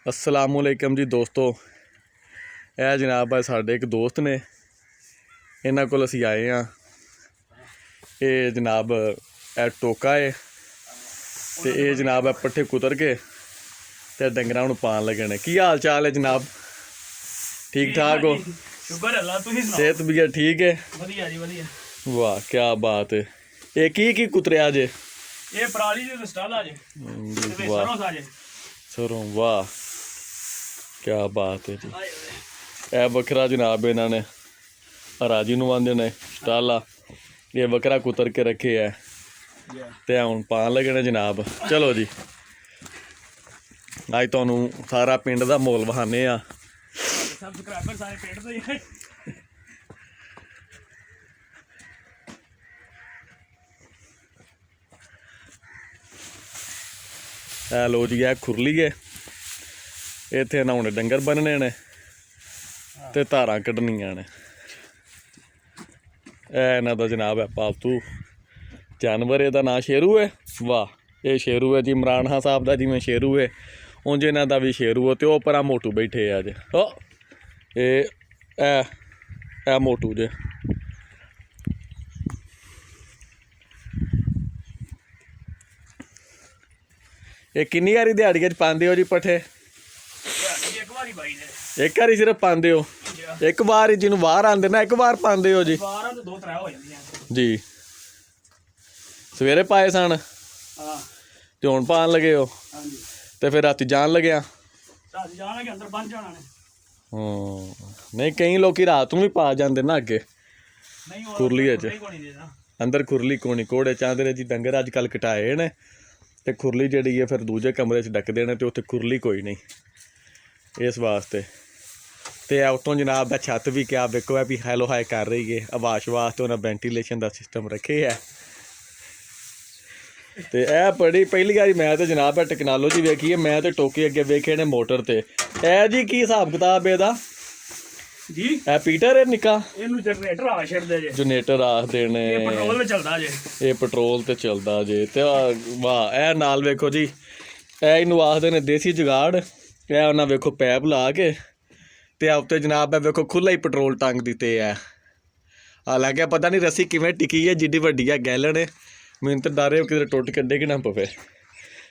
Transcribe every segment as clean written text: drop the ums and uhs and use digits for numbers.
अस्सलामुअलैकुम जी दोस्तों, यह जनाब है साढ़े एक दोस्त ने, इन्होंने को असी आए हाँ। ये जनाब है टोका है तो ये जनाब है पट्ठे कुतर के ते डंगरां नूं पान लगे ने। की हाल चाल है जनाब? ठीक ठाक हो? शुक्र अल्लाह, तुसीं सुनाओ। सेहत भी ठीक है? वधिया जी वधिया। वाह क्या बात है। ये की कुतरिया जे? ये पराली जो स्टाला जे ते वाह सरों सा जे। सरों, वाह क्या बात है जी। यह बकरा जनाब इन्होंने हराजी नूं आंदे ने स्टाला, ये बकरा कुतर के रखे है ते हुण पान लगे ने जनाब। चलो जी अज तुहानूं सारा पिंड दा माहौल विखाने आ। सब्सक्राइबर सारे पिंड दे ही। है लो जी, है खुरली है, इत्थे इन्हां हुण डंगर बन्नने ने ते धारां कड्ढनियां ने। इन्हां दा जनाब है पालतू जानवर, इहदा नां शेरू है। वाह, ये शेरू है जी, इमरान खान साहब दा जिवें शेरू है उंज इन्हां दा भी शेरू है। ते ओह परा मोटू बैठे अज, ए मोटू जे। ये किन्नी हारी दिहाड़ी च पांदे हो जी पट्ठे? एक बारी बाई ने। एक बारी सिर्फ पांदे हो? एक बार ही जिन्हों बाहर आंदे ना, एक बार पांदे हो जी? बारां तो दो त्रै हो जांदियां जी। सवेरे पाए सन हां ते हुण पान लगे हो? हां जी। ते फिर राती जान लग्या? रात जाना के अंदर बंद जाना ने। नहीं, कई लोग रात नूं भी पा जांदे ना अगे नहीं वो खुरली च। को नहीं देना अंदर खुरली कोनी, घोड़े चांदे ने जी डंगर अजकल कटाए ने ते खुरली जिहड़ी है फिर दूजे कमरे च डकदे ने ते उत्थे खुरली कोई नहीं इस वास्ते। ते उत्तों जनाब दा छत भी क्या वेखो है भी हैलो हाई कर रही है। आवाज़ वास्ते उन्हें वेंटीलेशन का सिस्टम रखे है। तो यह बड़ी पहली बारी मैं तो जनाब है टैक्नोलॉजी वेखी है। मैं तो टोके अगे वेखे ने मोटर ते। ए जी की हिसाब किताब है एदा जी? ए पीटर है निक्का? इनू जनरेटर आ छड़दे जे। जनरेटर आखदे ने। ये पेट्रोल ते चलदा जे। ये पेट्रोल ते चलदा जे। ते वाह, ए नाल वेखो जी, ए इनू आखदे ने देसी जुगाड़। ए उन्हें वेखो पैप ला के ते उत्ते जनाब है वेखो खुला ही पेट्रोल टंग दिते है। हालांकि पता नहीं रस्सी किवें टिकी है, जिड्डी वड्डी है गैलन है। मैनूं तो डर है किधर टुट कड्ढे कि ना पवे।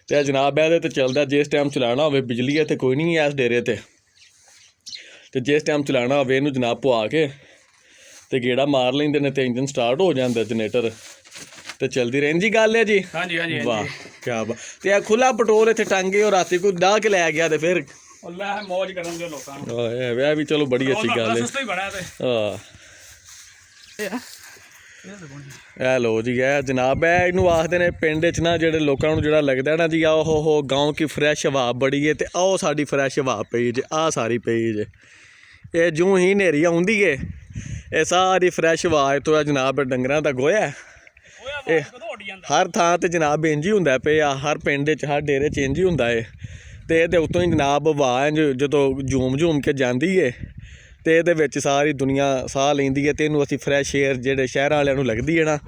तो जनाब है ते चलदा, जिस टाइम चलाना होवे बिजली है तो कोई नहीं है इस डेरे ते। तो जिस टाइम चलाना होवे इनू जनाब पवा के ते गेड़ा मार लेंदे ने ते इंजन स्टार्ट हो जांदा जनरेटर ते चलदी रहिंदी गल है जी। हां जी हां जी। वाह क्या बात। ते खुला पेट्रोल इत्थे टंगे और राती कोई डाह के लै गया ते फिर अल्लाह है मौज करन दे लोकां नूं। वह भी चलो बड़ी अच्छी गल है। सस्ता ही बड़ा ते। हाँ ए लो जी, है जनाब है इनू आखदे ने पिंड च ना जेह्ड़े लोकां नूं जेह्ड़ा लगदा ना जी ओहो गाँव की फ्रैश हवा बड़ी है, ते आओ साडी फ्रैश हवा पई जे, आ सारी पई जे। ये जूं ही नेरी आउंदी है ये सारी फ्रैश हवा तो जनाब डंगरां दा गोया है। हर थां ते जनाब इंज ही हुंदा पिया, हर पिंड च हर डेरे च इंज ही हुंदा है। ते इहदे उत्तों ही जनाब हवा जदों झूम के जांदी है ते इहदे विच सारी दुनिया साह लैंदी है। ते इनू असीं फ्रैश एयर जेह्ड़े शहरां वालिआं नूं लगदी है ना,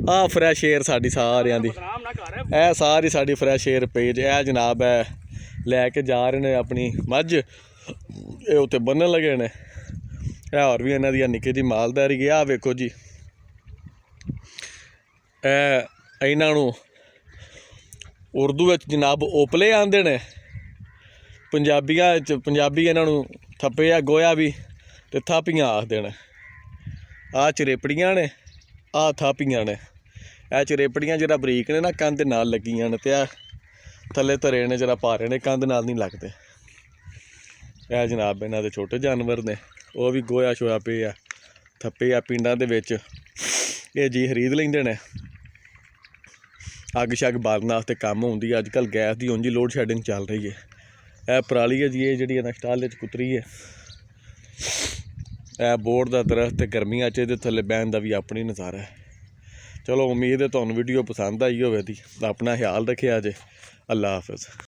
आ फ्रैश एयर साडी सारिआं दी, ए सारी साडी फ्रैश एयर पई जे। ए जनाब है लैके जा रहे ने अपनी मझ, ये उत्ते बन्नण लगे ने। है होर भी इन्हां दी निक्की जी मालदारी है। आ वेखो जी, ए इन्हां नूं उर्दू विच जनाब ओपले आंदे ने, पंजाबी इन्हां नूं थप्पे आ गोया भी ते थापियां आखदे ने। आ चरेपड़ियां ने, आ थापियां ने। ए चरेपड़ियां जरा बरीक ने ना कंध नाल लगियां ने, ते थल्ले धरे ने जरा भारे ने, कंध नाल नहीं लगदे। ए जनाब इन्हां दे छोटे जानवर ने, वो भी गोया शोया पे आ थप्पे आ पिंडां दे विच। ये जी खरीद लैंदे ने, अग शग बालने वास्ते कम आउंदी है। अजकल गैस की उंज ही लोड शैडिंग चल रही है। यह पराली है जी, ये जी नस्टाले च कुतरी है। यह बोर्ड का दरख्त गर्मियां च इहदे थल्ले बैहण का भी अपनी नज़ारा है। चलो उम्मीद है तुहानूं वीडियो पसंद आई होवे दी। अपना ख्याल रखिया जे। अल्लाह हाफिज़।